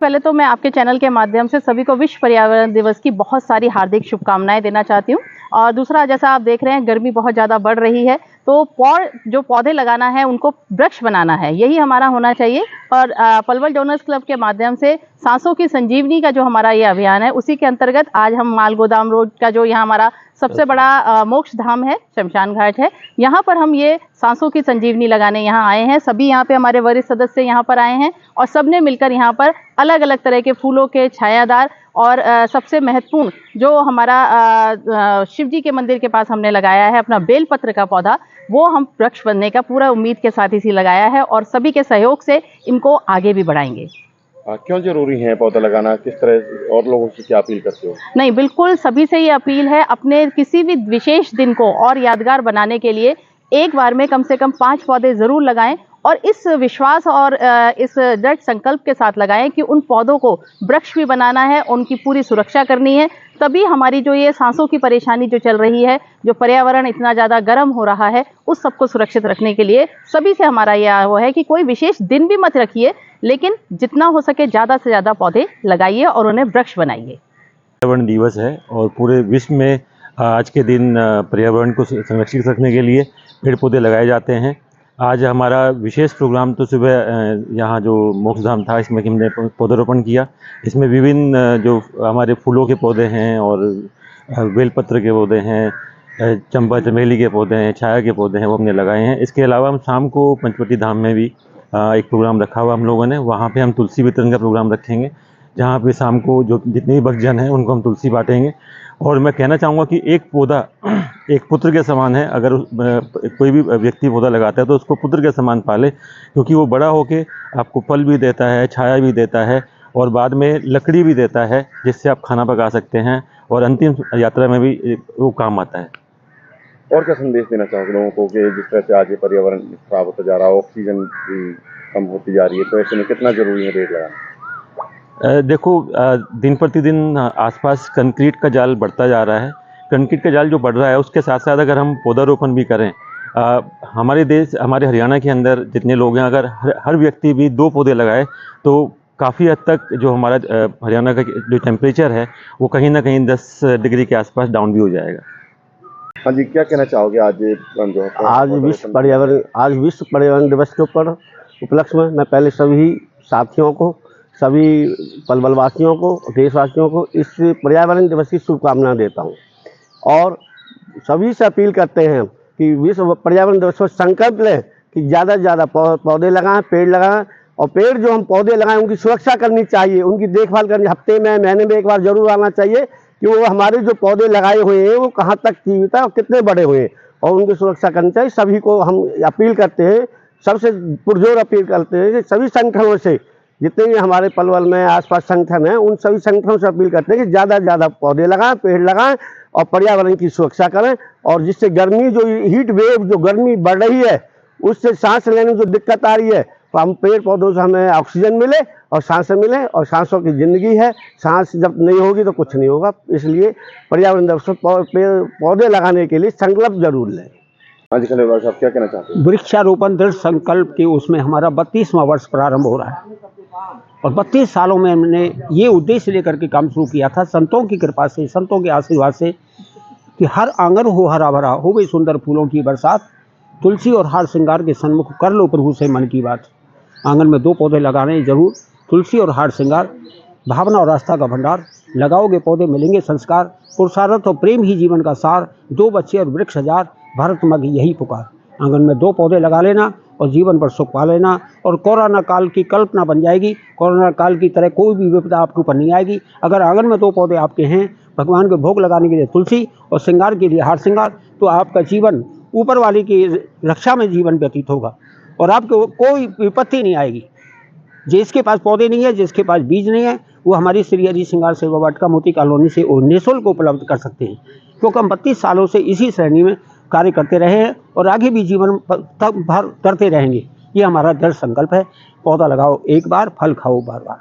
पहले तो मैं आपके चैनल के माध्यम से सभी को विश्व पर्यावरण दिवस की बहुत सारी हार्दिक शुभकामनाएं देना चाहती हूँ। और दूसरा, जैसा आप देख रहे हैं, गर्मी बहुत ज़्यादा बढ़ रही है, तो जो पौधे लगाना है उनको वृक्ष बनाना है, यही हमारा होना चाहिए। और पलवल डोनर्स क्लब के माध्यम से सांसों की संजीवनी का जो हमारा ये अभियान है, उसी के अंतर्गत आज हम माल गोदाम रोड का जो यहाँ हमारा सबसे बड़ा मोक्ष धाम है, शमशान घाट है, यहाँ पर हम ये सांसों की संजीवनी लगाने यहाँ आए हैं। सभी यहाँ पे हमारे वरिष्ठ सदस्य यहाँ पर आए हैं और सबने मिलकर यहाँ पर अलग अलग तरह के फूलों के छायादार और सबसे महत्वपूर्ण जो हमारा शिव जी के मंदिर के पास हमने लगाया है अपना बेलपत्र का पौधा, वो हम वृक्ष बनने का पूरा उम्मीद के साथ इसी लगाया है और सभी के सहयोग से इनको आगे भी बढ़ाएंगे। क्यों जरूरी है पौधा लगाना? किस तरह और लोगों से क्या अपील करते हो? नहीं, बिल्कुल सभी से ये अपील है, अपने किसी भी विशेष दिन को और यादगार बनाने के लिए एक बार में कम से कम 5 पौधे जरूर लगाएं और इस विश्वास और इस दृढ़ संकल्प के साथ लगाएं कि उन पौधों को वृक्ष भी बनाना है, उनकी पूरी सुरक्षा करनी है। तभी हमारी जो ये सांसों की परेशानी जो चल रही है, जो पर्यावरण इतना ज़्यादा गर्म हो रहा है, उस सबको सुरक्षित रखने के लिए सभी से हमारा यह वो है कि कोई विशेष दिन भी मत रखिए, लेकिन जितना हो सके ज़्यादा से ज़्यादा पौधे लगाइए और उन्हें वृक्ष बनाइए। पर्यावरण दिवस है और पूरे विश्व में आज के दिन पर्यावरण को संरक्षित रखने के लिए पेड़ पौधे लगाए जाते हैं। आज हमारा विशेष प्रोग्राम तो सुबह यहाँ जो मोक्ष धाम था, इसमें हमने पौधारोपण किया। इसमें विभिन्न जो हमारे फूलों के पौधे हैं और बेलपत्र के पौधे हैं, चंपा चमेली के पौधे हैं, छाया के पौधे हैं, वो हमने लगाए हैं। इसके अलावा हम शाम को पंचवटी धाम में भी एक प्रोग्राम रखा हुआ हम लोगों ने। वहाँ पे हम तुलसी वितरण का प्रोग्राम रखेंगे, जहाँ पे शाम को जो जितने भी भक्तजन हैं उनको हम तुलसी बांटेंगे। और मैं कहना चाहूँगा कि एक पौधा एक पुत्र के समान है। अगर कोई भी व्यक्ति पौधा लगाता है तो उसको पुत्र के समान पाले, क्योंकि वो बड़ा होके आपको फल भी देता है, छाया भी देता है और बाद में लकड़ी भी देता है, जिससे आप खाना पका सकते हैं और अंतिम यात्रा में भी वो काम आता है। और क्या संदेश देना चाहोगे लोगों को कि जिस तरह से आज ये पर्यावरण खराब होता जा रहा है, ऑक्सीजन भी कम होती जा रही है, तो ऐसे में कितना जरूरी है पेड़ लगाना? देखो, दिन प्रतिदिन आसपास कंक्रीट का जाल बढ़ता जा रहा है। कंक्रीट का जाल जो बढ़ रहा है, उसके साथ साथ अगर हम पौधारोपण भी करें, हमारे देश, हमारे हरियाणा के अंदर जितने लोग हैं, अगर हर व्यक्ति भी 2 पौधे लगाए तो काफ़ी हद तक जो हमारा हरियाणा का जो टेम्परेचर है वो कहीं ना कहीं 10 डिग्री के आसपास डाउन भी हो जाएगा। हाँ जी, क्या कहना चाहोगे आज विश्व पर्यावरण दिवस के ऊपर उपलक्ष्य में मैं पहले सभी साथियों को, सभी पलवलवासियों को, देशवासियों को इस पर्यावरण दिवस की शुभकामनाएं देता हूं और सभी से अपील करते हैं कि विश्व पर्यावरण दिवस पर संकल्प लें कि ज़्यादा से ज़्यादा पौधे लगाएं, पेड़ लगाएं। और पेड़ जो हम पौधे लगाएं उनकी सुरक्षा करनी चाहिए, उनकी देखभाल करनी, हफ्ते में, महीने में एक बार जरूर आना चाहिए कि वो हमारे जो पौधे लगाए हुए हैं वो कहाँ तक जीवित है और कितने बड़े हुए हैं, और उनकी सुरक्षा करनी चाहिए। सभी को हम अपील करते हैं, सबसे पुरजोर अपील करते हैं कि सभी संगठनों से, जितने भी हमारे पलवल में आसपास संगठन हैं, उन सभी संगठनों से अपील करते हैं कि ज़्यादा से ज़्यादा पौधे लगाएं, पेड़ लगाएं और पर्यावरण की सुरक्षा करें। और जिससे गर्मी, जो हीट वेव, जो गर्मी बढ़ रही है, उससे सांस लेने में जो दिक्कत आ रही है, तो हम पेड़ पौधों से हमें ऑक्सीजन मिले और सांसें मिले, और सांसों की ज़िंदगी है, सांस जब नहीं होगी तो कुछ नहीं होगा। इसलिए पर्यावरण दिवस पर पौधे लगाने के लिए संकल्प जरूर लें। आज धन्यवाद साहब, क्या कहना चाहते हैं? वृक्षारोपण दृढ़ संकल्प के उसमें हमारा 32वां वर्ष प्रारंभ हो रहा है और 32 सालों में हमने ये उद्देश्य लेकर के काम शुरू किया था, संतों की कृपा से, संतों के आशीर्वाद से, कि हर आंगन हो हरा भरा, हो गई सुंदर फूलों की बरसात, तुलसी और हार श्रृंगार के सन्मुख कर लो प्रभु से मन की बात। आंगन में 2 पौधे लगाने जरूर, तुलसी और हार श्रृंगार, भावना और आस्था का भंडार, लगाओगे पौधे मिलेंगे संस्कार, पुरुषार्थ और प्रेम ही जीवन का सार, 2 बच्चे और वृक्ष हजार, भारत माँ की यही पुकार। आंगन में 2 पौधे लगा लेना और जीवन पर सुख पा लेना, और कोरोना काल की कल्पना बन जाएगी। कोरोना काल की तरह कोई भी विपदा आपके ऊपर नहीं आएगी। अगर आंगन में 2 पौधे आपके हैं, भगवान के भोग लगाने के लिए तुलसी और श्रृंगार के लिए हार श्रृंगार, तो आपका जीवन ऊपर वाले की रक्षा में जीवन व्यतीत होगा और आपको कोई विपत्ति नहीं आएगी। जिसके पास पौधे नहीं है, जिसके पास बीज नहीं है, वो हमारी श्री हरि श्रृंगार सेवा वाटिका मोती कॉलोनी से निःशुल्क उपलब्ध कर सकते हैं, क्योंकि हम 32 सालों से इसी श्रेणी में कार्य करते रहे हैं और आगे भी जीवन भर करते रहेंगे। ये हमारा दृढ़ संकल्प है। पौधा लगाओ एक बार, फल खाओ बार बार।